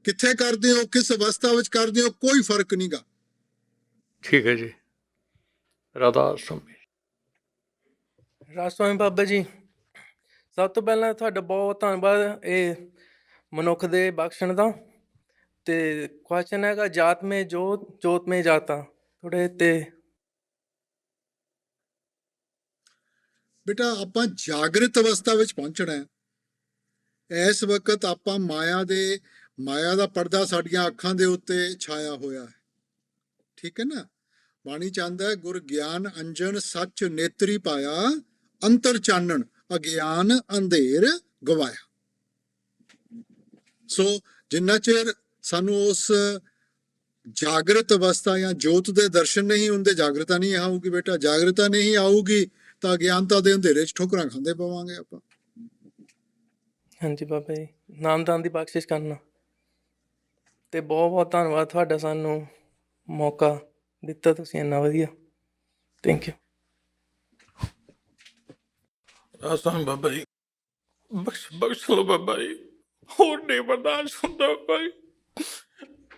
ਕਿੱਥੇ ਕਰਦੇ ਹੋ, ਕਿਸ ਅਵਸਥਾ ਵਿੱਚ ਕਰਦੇ ਹੋ, ਕੋਈ ਫਰਕ ਨਹੀਂਗਾ। ਠੀਕ ਹੈ ਜੀ। ਰਾਧਾ ਸੁਆਮੀ। ਰਾਧਾ ਸੁਆਮੀ ਬਾਬਾ ਜੀ, ਸਭ ਤੋਂ ਪਹਿਲਾਂ ਤੁਹਾਡਾ ਬਹੁਤ ਧੰਨਵਾਦ ਇਹ ਮਨੁੱਖ ਦੇ ਬਖਸ਼ਣ ਦਾ। ਤੇ ਕੁਐਸਚਨ ਹੈਗਾ ਜਾਤ ਮੇ ਜੋਤ, ਜੋਤ ਮੇ ਜਾਤਾ, ਥੋੜੇ ਤੇ ਬੇਟਾ ਆਪਾਂ ਜਾਗਰਿਤ ਅਵਸਥਾ ਵਿੱਚ ਪਹੁੰਚਣਾ ਹੈ। ਇਸ ਵਕਤ ਆਪਾਂ ਮਾਇਆ ਦਾ ਪਰਦਾ ਸਾਡੀਆਂ ਅੱਖਾਂ ਦੇ ਉੱਤੇ ਛਾਇਆ ਹੋਇਆ ਹੈ। ਠੀਕ ਹੈ ਨਾ? ਬਾਣੀ ਚਾਹੁੰਦਾ ਹੈ ਗੁਰ ਗਿਆਨ ਅੰਜਨ ਸੱਚ ਨੇਤਰੀ ਪਾਇਆ, ਅੰਤਰ ਚਾਨਣ ਅਗਿਆਨ ਅੰਧੇਰ ਗਵਾਇਆ। ਸੋ ਜਿੰਨਾ ਚਿਰ ਸਾਨੂੰ ਉਸ ਜਾਗਰਿਤ ਅਵਸਥਾ ਜਾਂ ਜੋਤ ਦੇ ਦਰਸ਼ਨ ਨਹੀਂ ਹੁੰਦੇ, ਜਾਗਰਤਾ ਨਹੀਂ ਆਊਗੀ ਬੇਟਾ। ਜਾਗਰਤਾ ਨਹੀਂ ਆਊਗੀ ਤਾਂ ਅਗਿਆਨਤਾ ਦੇ ਅੰਧੇਰੇ 'ਚ ਠੋਕਰਾਂ ਖਾਂਦੇ ਪਵਾਂਗੇ ਆਪਾਂ। ਹਾਂਜੀ ਬਾਬਾ ਜੀ, ਨਾਮਦਾਨ ਦੀ ਬਖਸ਼ਿਸ਼ ਕਰਨਾ। ਤੇ ਬਹੁਤ ਬਹੁਤ ਧੰਨਵਾਦ ਤੁਹਾਡਾ, ਸਾਨੂੰ ਮੌਕਾ ਦਿੱਤਾ ਤੁਸੀਂ ਇੰਨਾ ਵਧੀਆ। Thank you. ਰਾਧਾ ਸੁਆਮੀ ਬਾਬਾ ਜੀ, ਬਖਸ਼ ਲਓ ਬਾਬਾ ਜੀ, ਹੋਰ ਨਹੀਂ ਬਰਦਾਸ਼ਤ ਹੁੰਦਾ ਬਾਬਾ ਜੀ।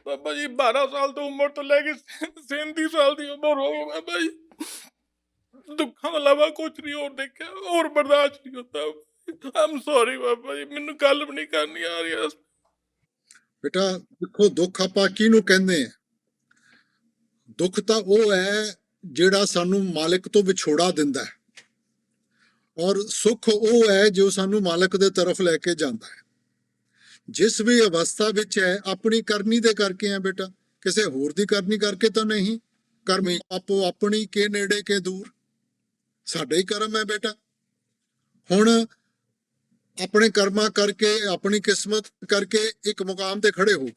ਬਾਬਾ ਜੀ 12 ਸਾਲ ਤੋਂ ਉਮਰ ਤੋਂ ਲੈ ਕੇ 37 ਸਾਲ ਦੀ ਉਮਰ ਹੋ ਗਈ ਬਾਬਾ ਜੀ, ਦੁੱਖਾਂ ਤੋਂ ਇਲਾਵਾ ਕੁਛ ਨਹੀਂ ਹੋਰ ਦੇਖਿਆ, ਹੋਰ ਬਰਦਾਸ਼ਤ ਨਹੀਂ ਹੁੰਦਾ। ਆਮ ਸੌਰੀ ਬਾਬਾ ਜੀ, ਮੈਨੂੰ ਗੱਲ ਵੀ ਨਹੀਂ ਕਰਨੀ ਆ ਰਹੀ। ਬੇਟਾ ਦੇਖੋ, ਦੁੱਖ ਆਪਾਂ ਕਿਹਨੂੰ ਕਹਿੰਦੇ ਆ? ਦੁੱਖ ਤਾਂ ਉਹ ਹੈ ਜਿਹੜਾ ਸਾਨੂੰ ਮਾਲਿਕ ਤੋਂ ਵਿਛੋੜਾ ਦਿੰਦਾ ਹੈ, ਔਰ ਸੁੱਖ ਉਹ ਹੈ ਜੋ ਸਾਨੂੰ ਮਾਲਕ ਦੇ ਤਰਫ ਲੈ ਕੇ ਜਾਂਦਾ ਹੈ। ਜਿਸ ਵੀ ਅਵਸਥਾ ਵਿੱਚ ਹੈ ਆਪਣੀ ਕਰਨੀ ਦੇ ਕਰਕੇ ਹੈ ਬੇਟਾ, ਕਿਸੇ ਹੋਰ ਦੀ ਕਰਨੀ ਕਰਕੇ ਤਾਂ ਨਹੀਂ। ਕਰਮੀ ਆਪੋ ਆਪਣੀ ਕੇ ਨੇੜੇ ਕੇ ਦੂਰ, ਸਾਡੇ ਹੀ ਕਰਮ ਹੈ ਬੇਟਾ। ਹੁਣ ਆਪਣੇ ਕਰਮਾਂ ਕਰਕੇ, ਆਪਣੀ ਕਿਸਮਤ ਕਰਕੇ ਇੱਕ ਮੁਕਾਮ ਤੇ ਖੜੇ ਹੋ ਗਏ।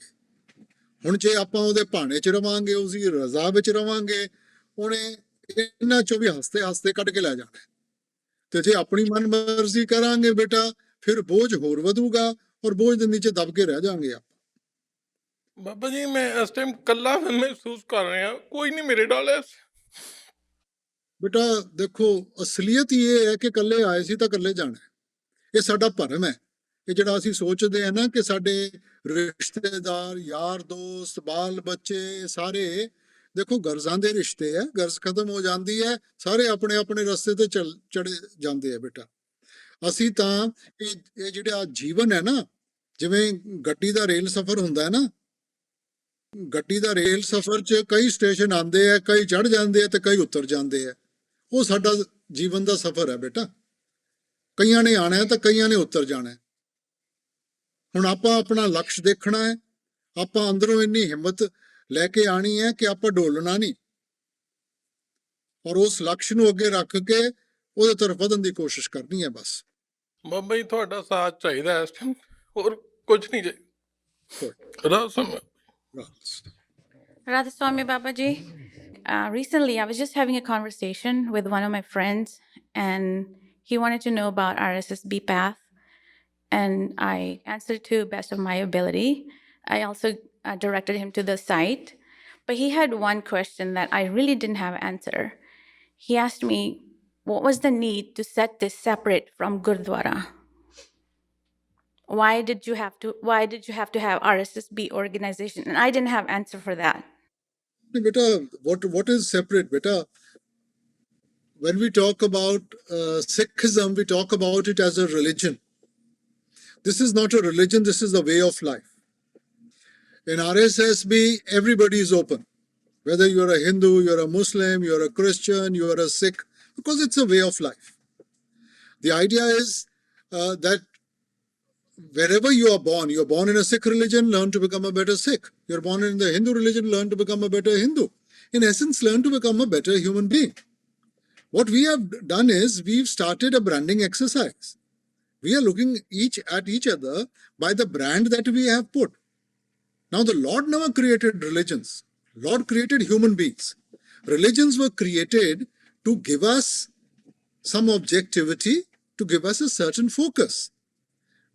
ਹੁਣ ਜੇ ਆਪਾਂ ਉਹਦੇ ਭਾਣੇ 'ਚ ਰਵਾਂਗੇ, ਉਸਦੀ ਰਜ਼ਾ ਵਿੱਚ ਰਵਾਂਗੇ, ਉਹਨੇ ਇਹਨਾਂ 'ਚੋਂ ਵੀ ਹੱਸਦੇ ਹੱਸਦੇ ਕੱਢ ਕੇ ਲੈ ਜਾਣਾ। ਤੇ ਜੇ ਆਪਣੀ ਮਨਮਰਜ਼ੀ ਕਰਾਂਗੇ ਬੇਟਾ ਫਿਰ ਬੋਝ ਹੋਰ ਵਧੂਗਾ ਔਰ ਬੋਝ ਦੇ ਨੀਚੇ ਦਬ ਕੇ ਰਹਿ ਜਾਾਂਗੇ ਆਪਾਂ। ਬਾਬਾ ਜੀ ਮੈਂ ਇਸ ਟਾਈਮ ਇਕੱਲਾ ਮਹਿਸੂਸ ਕਰ ਰਿਹਾ, ਕੋਈ ਨਹੀਂ ਮੇਰੇ ਨਾਲ ਹੈ। ਬੇਟਾ ਦੇਖੋ ਅਸਲੀਅਤ ਹੀ ਇਹ ਹੈ ਕਿ ਇਕੱਲੇ ਆਏ ਸੀ ਤਾਂ ਇਕੱਲੇ ਜਾਣਾ ਹੈ। ਇਹ ਸਾਡਾ ਭਰਮ ਹੈ। ਇਹ ਜਿਹੜਾ ਅਸੀਂ ਸੋਚਦੇ ਆ ਨਾ ਕਿ ਸਾਡੇ ਰਿਸ਼ਤੇਦਾਰ, ਯਾਰ ਦੋਸਤ, ਬਾਲ ਬੱਚੇ ਸਾਰੇ, ਦੇਖੋ ਗਰਜ਼ਾਂ ਦੇ ਰਿਸ਼ਤੇ ਹੈ, ਗਰਜ਼ ਖਤਮ ਹੋ ਜਾਂਦੀ ਹੈ, ਸਾਰੇ ਆਪਣੇ ਆਪਣੇ ਰਸਤੇ ਤੇ ਚੜੇ ਜਾਂਦੇ ਆ ਬੇਟਾ। ਅਸੀਂ ਤਾਂ ਇਹ ਜਿਹੜਾ ਜੀਵਨ ਹੈ ਨਾ, ਜਿਵੇਂ ਗੱਡੀ ਦਾ ਰੇਲ ਸਫ਼ਰ ਹੁੰਦਾ ਹੈ ਨਾ, ਗੱਡੀ ਦਾ ਰੇਲ ਸਫ਼ਰ 'ਚ ਕਈ ਸਟੇਸ਼ਨ ਆਉਂਦੇ ਆ, ਕਈ ਚੜ ਜਾਂਦੇ ਆ ਤੇ ਕਈ ਉਤਰ ਜਾਂਦੇ ਆ। ਉਹ ਸਾਡਾ ਜੀਵਨ ਦਾ ਸਫ਼ਰ ਹੈ ਬੇਟਾ। ਕਈਆਂ ਨੇ ਆਣਾ ਹੈ ਤਾਂ ਕਈਆਂ ਨੇ ਉਤਰ ਜਾਣਾ ਹੈ। ਹੁਣ ਆਪਾਂ ਆਪਣਾ ਲਕਸ਼ ਦੇਖਣਾ ਹੈ, ਆਪਾਂ ਅੰਦਰੋਂ ਇੰਨੀ ਹਿੰਮਤ ਲੈ ਕੇ ਆਣੀ ਹੈ ਕਿ ਆਪਾਂ ਡੋਲਣਾ ਨਹੀਂ, ਔਰ ਉਸ ਲਕਸ਼ ਨੂੰ ਅੱਗੇ ਰੱਖ ਕੇ ਉਹਦੇ ਤਰਫ ਵਧਣ ਦੀ ਕੋਸ਼ਿਸ਼ ਕਰਨੀ ਹੈ ਬਸ। ਬਾਬਾ ਜੀ ਤੁਹਾਡਾ ਸਾਥ ਚਾਹੀਦਾ ਇਸ ਟਾਈਮ, ਹੋਰ ਕੁਝ ਨਹੀਂ ਚਾਹੀਦਾ। Radha Swami Babaji, recently I was just having a conversation with one of my friends, and he wanted to know about RSSB path, and I answered to best of my ability. I also directed him to the site, but he had one question that I really didn't have an answer. He asked me, what was the need to set this separate from Gurdwara? Why did you have to have RSSB organization? And I didn't have answer for that. Beta, what is separate, beta? When we talk about Sikhism, we talk about it as a religion. This is not a religion, this is a way of life. In RSSB, everybody is open. Whether you're a Hindu, you're a Muslim, you're a Christian, you're a Sikh, because it's a way of life. The idea is that wherever you are born, you're born in a Sikh religion, learn to become a better Sikh. You're born in the Hindu religion, learn to become a better Hindu. In essence, learn to become a better human being. What we have done is we've started a branding exercise. We are looking at each other by the brand that we have put. Now, the Lord never created religions. Lord created human beings. Religions were created to give us some objectivity, to give us a certain focus.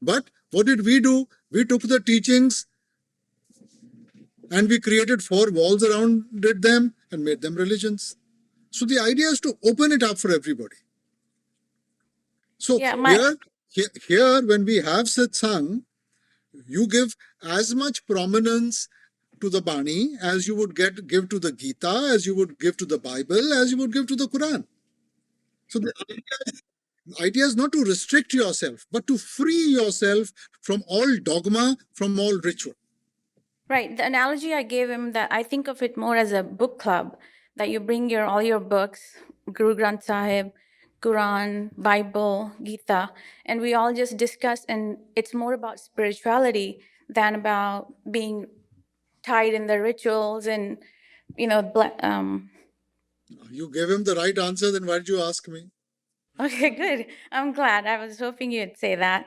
But what did we do? We took the teachings and we created 4 walls around them and made them religions. So the idea is to open it up for everybody. So here when we have satsang, you give as much prominence to the Bani as you would give to the Gita, as you would give to the Bible, as you would give to the Quran. So the idea is not to restrict yourself, but to free yourself from all dogma, from all ritual. Right. The analogy I gave him, that I think of it more as a book club, that you bring all your books, Guru Granth Sahib, Quran, Bible, Gita, and we all just discuss, and it's more about spirituality than about being tied in the rituals and, You gave him the right answer, then why did you ask me? Okay, good. I'm glad. I was hoping you'd say that.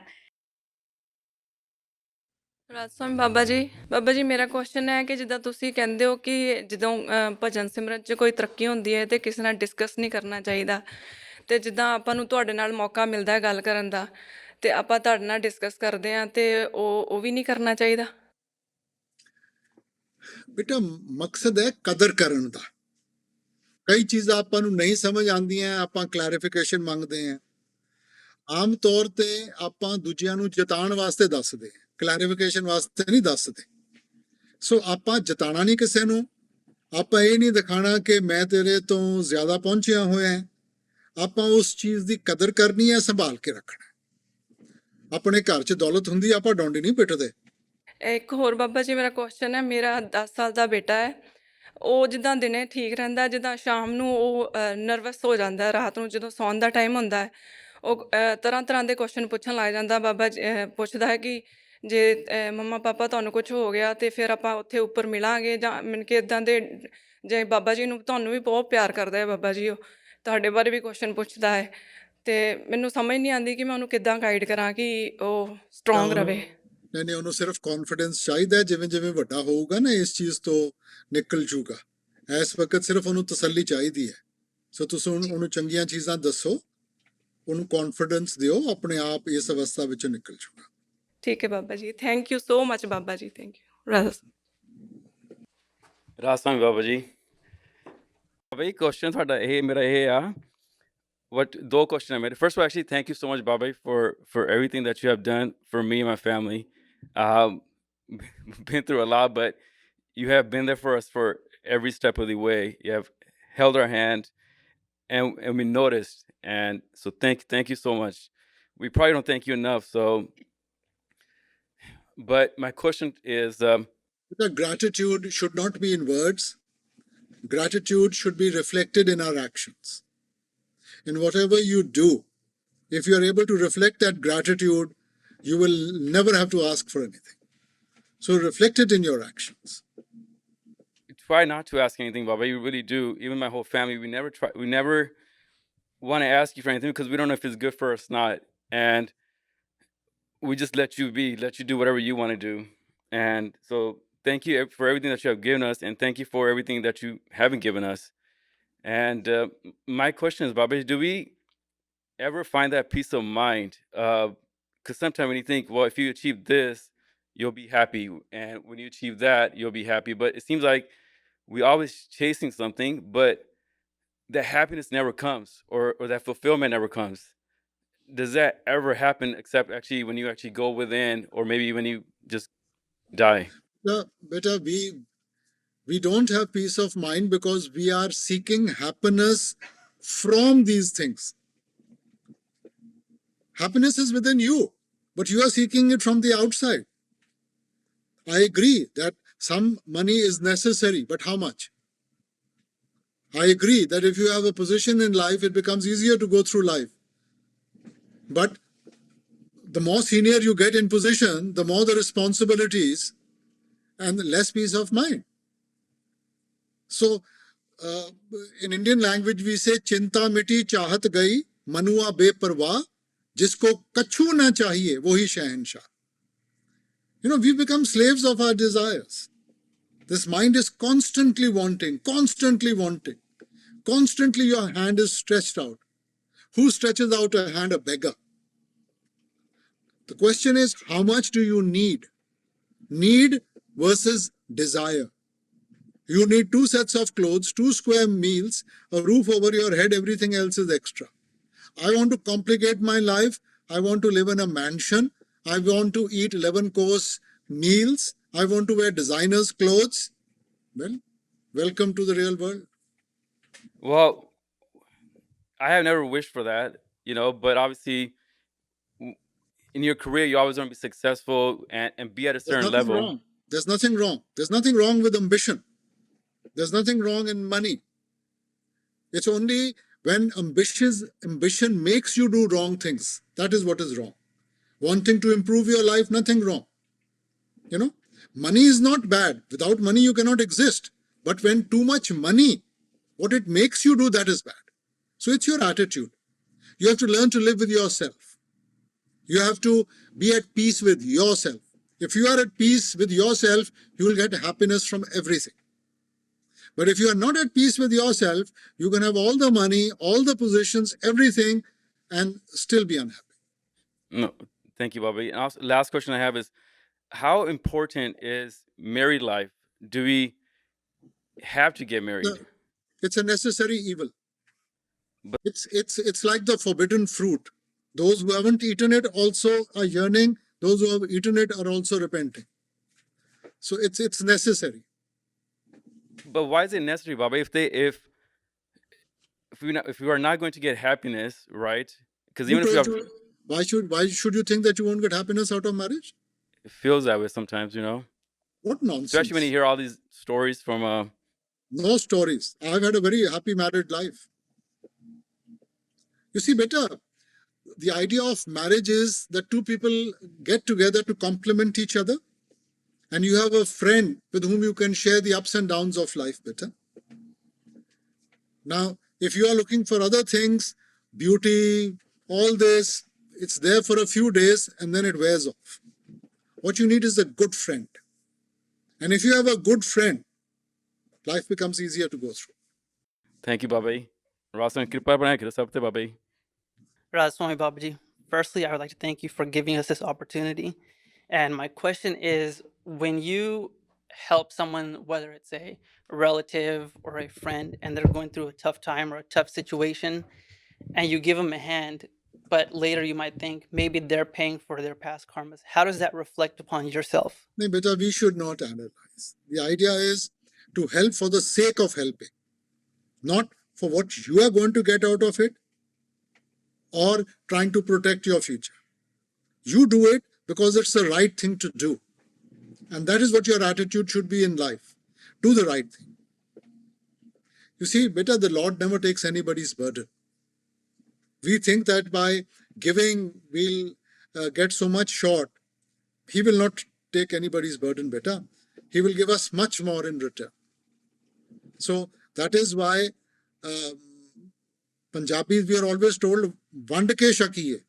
ਰਾਜ ਸਵਾਮੀ ਬਾਬਾ ਜੀ ਮੇਰਾ question ਹੈ ਕਿ ਜਿੱਦਾਂ ਤੁਸੀਂ ਕਹਿੰਦੇ ਹੋ ਕਿ ਜਦੋਂ ਭਜਨ ਸਿਮਰਨ 'ਚ ਕੋਈ ਤਰੱਕੀ ਹੁੰਦੀ ਹੈ ਤੇ ਕਿਸੇ ਨਾਲ ਡਿਸਕਸ ਨਹੀਂ ਕਰਨਾ ਚਾਹੀਦਾ, ਤੇ ਜਿੱਦਾਂ ਆਪਾਂ ਨੂੰ ਤੁਹਾਡੇ ਨਾਲ ਮੌਕਾ ਮਿਲਦਾ ਹੈ ਗੱਲ ਕਰਨ ਦਾ ਤੇ ਆਪਾਂ ਤੁਹਾਡੇ ਨਾਲ ਡਿਸਕਸ ਕਰਦੇ ਹਾਂ ਤੇ ਉਹ ਵੀ ਨਹੀਂ ਕਰਨਾ ਚਾਹੀਦਾ? ਬੇਟਾ ਮਕਸਦ ਹੈ ਕਦਰ ਕਰਨ ਦਾ। ਕਈ ਚੀਜ਼ਾਂ ਆਪਾਂ ਨੂੰ ਨਹੀਂ ਸਮਝ ਆਉਂਦੀਆਂ, ਆਪਾਂ ਕਲੈਰੀਫਿਕੇਸ਼ਨ ਮੰਗਦੇ ਹਾਂ। ਆਮ ਤੌਰ ਤੇ ਆਪਾਂ ਦੂਜਿਆਂ ਨੂੰ ਜਤਾਉਣ ਵਾਸਤੇ ਦੱਸਦੇ, ਕਲੈਰੀਫਿਕੇਸ਼ਨ ਵਾਸਤੇ ਨਹੀਂ ਦੱਸਦੇ। ਸੋ ਆਪਾਂ ਜਤਾਣਾ ਨਹੀਂ ਕਿਸੇ ਨੂੰ, ਆਪਾਂ ਇਹ ਨਹੀਂ ਦਿਖਾਣਾ ਕਿ ਮੈਂ ਤੇਰੇ ਤੋਂ ਜ਼ਿਆਦਾ ਪਹੁੰਚਿਆ ਹੋਇਆ। ਆਪਾਂ ਉਸ ਚੀਜ਼ ਦੀ ਕਦਰ ਕਰਨੀ ਹੈ, ਸੰਭਾਲ ਕੇ ਰੱਖਣਾ। ਆਪਣੇ ਘਰ 'ਚ ਦੌਲਤ ਹੁੰਦੀ, ਆਪਾਂ ਡੋਂਡੀ ਨਹੀਂ ਪਿੱਟਦੇ। ਇੱਕ ਹੋਰ ਬਾਬਾ ਜੀ ਮੇਰਾ ਕੁਐਸਚਨ ਹੈ, ਮੇਰਾ 10 ਸਾਲ ਦਾ ਬੇਟਾ ਹੈ, ਉਹ ਜਿੱਦਾਂ ਦਿਨੇ ਠੀਕ ਰਹਿੰਦਾ, ਜਿੱਦਾਂ ਸ਼ਾਮ ਨੂੰ ਉਹ ਨਰਵਸ ਹੋ ਜਾਂਦਾ, ਰਾਤ ਨੂੰ ਜਦੋਂ ਸੌਣ ਦਾ ਟਾਈਮ ਹੁੰਦਾ ਹੈ ਉਹ ਤਰ੍ਹਾਂ ਦੇ ਕੁਐਸਚਨ ਪੁੱਛਣ ਲੱਗ ਜਾਂਦਾ। ਬਾਬਾ ਜੀ ਪੁੱਛਦਾ ਹੈ ਕਿ ਜੇ ਮੰਮਾ ਪਾਪਾ ਤੁਹਾਨੂੰ ਕੁਝ ਹੋ ਗਿਆ ਤੇ ਫਿਰ ਆਪਾਂ ਉੱਥੇ ਉੱਪਰ ਮਿਲਾਂਗੇ, ਜਾਂ ਮੈਨੂੰ ਕਿ ਇੱਦਾਂ ਦੇ, ਜੇ ਬਾਬਾ ਜੀ ਨੂੰ ਤੁਹਾਨੂੰ ਵੀ ਬਹੁਤ ਪਿਆਰ ਕਰਦਾ ਹੈ ਬਾਬਾ ਜੀ, ਉਹ ਤੁਹਾਡੇ ਬਾਰੇ ਵੀ ਕੁਐਸਚਨ ਪੁੱਛਦਾ ਹੈ, ਤੇ ਮੈਨੂੰ ਸਮਝ ਨਹੀਂ ਆਉਂਦੀ ਕਿ ਮੈਂ ਉਹਨੂੰ ਕਿੱਦਾਂ ਗਾਈਡ ਕਰਾਂ ਕਿ ਉਹ ਸਟਰੋਂਗ ਰਹੇ। ਨਹੀਂ, ਉਹਨੂੰ ਸਿਰਫ ਕੌਨਫੀਡੈਂਸ ਚਾਹੀਦਾ। ਜਿਵੇਂ ਜਿਵੇਂ ਵੱਡਾ ਹੋਊਗਾ ਨਾ ਇਸ ਚੀਜ਼ ਤੋਂ ਨਿਕਲ ਜੂਗਾ। ਇਸ ਵਕਤ ਸਿਰਫ ਉਹਨੂੰ ਤਸੱਲੀ ਚਾਹੀਦੀ ਹੈ। ਸੋ ਤੁਸੀਂ ਉਹਨੂੰ ਚੰਗੀਆਂ ਚੀਜ਼ਾਂ ਦੱਸੋ, ਉਹਨੂੰ ਕੌਨਫੀਡੈਂਸ ਦਿਓ, ਆਪਣੇ ਆਪ ਇਸ ਅਵਸਥਾ ਵਿੱਚੋਂ ਨਿਕਲ ਜਾਊਗਾ। ਠੀਕ ਹੈ Baba ji, thank you so much Baba ਜੀ, thank you. Radha Raj Swami Baba ji. Baba ji question ਤੁਹਾਡਾ ਮੇਰਾ ਇਹ ਆ ਦੋ ਕੁਐਸਚਨ ਹੈ ਮੇਰੇ। First actually thank you so much Baba ji for everything that you have done for me and my family. Been through a lot, but you have been there for us for every step of the way. You have held our hand and we noticed, and so thank you so much. We probably don't thank you enough, so but my question is The gratitude should not be in words. Gratitude should be reflected in our actions. In whatever you do, if you are able to reflect that gratitude, you will never have to ask for anything. So reflect it in your actions. try not to ask anything, Baba. You really do. Even my whole family, we never want to ask you for anything because we don't know if it's good for us or not. And we just let you be, let you do whatever you want to do. And so thank you for everything that you have given us, and thank you for everything that you haven't given us. And my question is, Baba, do we ever find that peace of mind? Because sometimes when you think, well, if you achieve this, you'll be happy, and when you achieve that, you'll be happy. But it seems like we always chasing something, but that happiness never comes, or that fulfillment never comes. Does that ever happen except actually when you actually go within, or maybe when you just die? Beta, we don't have peace of mind because we are seeking happiness from these things. Happiness is within you, but you are seeking it from the outside. I agree that some money is necessary, but how much? I agree that if you have a position in life, it becomes easier to go through life. But the more senior you get in position, the more the responsibilities and the less peace of mind. So, in Indian language, we say, "Chinta miti chahat gayi, manua beparwa, jisko kachu na chahiye, wohi shahenshah." You know, we become slaves of our desires. This mind is constantly wanting, constantly wanting. Constantly your hand is stretched out. Who stretches out a hand? A beggar. The question is, how much do you need? Need versus desire. You need 2 sets of clothes, 2 square meals, a roof over your head, everything else is extra. I want to complicate my life. I want to live in a mansion. I want to eat 11-course meals. I want to wear designers' clothes. Well, welcome to the real world. Well, I have never wished for that, but obviously in your career, you always want to be successful and be at a certain level. Wrong. There's nothing wrong. There's nothing wrong with ambition. There's nothing wrong in money. It's only when ambition makes you do wrong things. That is what is wrong. Wanting to improve your life, nothing wrong. Money is not bad. Without money, you cannot exist. But when too much money, what it makes you do, that is bad. So it's your attitude. You have to learn to live with yourself. You have to be at peace with yourself. If you are at peace with yourself, you will get happiness from everything. But if you are not at peace with yourself, you can have all the money, all the positions, everything, and still be unhappy. No, thank you, Bobby. And also, last question I have is, how important is married life? Do we have to get married? It's a necessary evil. But it's like the forbidden fruit. Those who haven't eaten it also are yearning. Those who have eaten it are also repenting. So it's necessary. But why is it necessary, Baba? If we are not going to get happiness, right? Because even if we have, why should you think that you won't get happiness out of marriage? It feels that way sometimes, What nonsense! Especially when you hear all these stories from. No stories. I've had a very happy married life. You see, beta, the idea of marriage is that 2 people get together to complement each other. And you have a friend with whom you can share the ups and downs of life better. Now, if you are looking for other things, beauty, all this, it's there for a few days and then it wears off. What you need is a good friend. And if you have a good friend, life becomes easier to go through. Thank you, Baba. Rasan kripa banaya kira sabte, Baba. Radha Babaji, firstly, I would like to thank you for giving us this opportunity. And my question is, when you help someone, whether it's a relative or a friend, and they're going through a tough time or a tough situation, and you give them a hand, but later you might think maybe they're paying for their past karmas, how does that reflect upon yourself? No, beta, we should not analyze. The idea is to help for the sake of helping, not for what you are going to get out of it or trying to protect your future. You do it because it's the right thing to do. And that is what your attitude should be in life. Do the right thing. You see, beta, the Lord never takes anybody's burden. We think that by giving we'll get so much short. He will not take anybody's burden, beta. He will give us much more in return. So that is why Punjabis, we are always told, vand ke shakiye.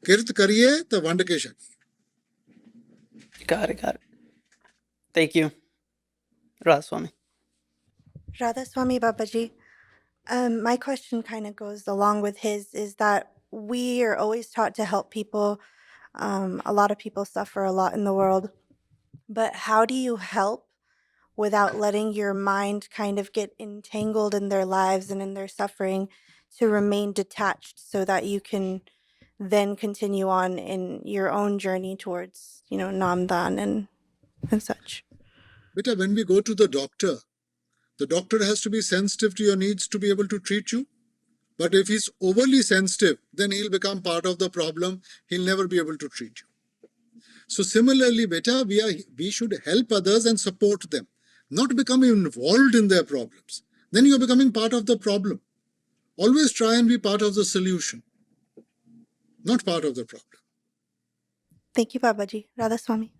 Kirt kariye to vand ke shakiye. Got it, got it. Thank you, Radha Swami. Radha Swami Babaji, my question kind of goes along with his, is that we are always taught to help people. A lot of people suffer a lot in the world. But how do you help without letting your mind kind of get entangled in their lives and in their suffering to remain detached so that you can then continue on in your own journey towards, Namdan and such? Beta, when we go to the doctor has to be sensitive to your needs to be able to treat you. But if he's overly sensitive, then he'll become part of the problem. He'll never be able to treat you. So similarly, beta, we should help others and support them, not become involved in their problems. Then you're becoming part of the problem. Always try and be part of the solution, not part of the problem. Thank you, Babaji. Radha Swami.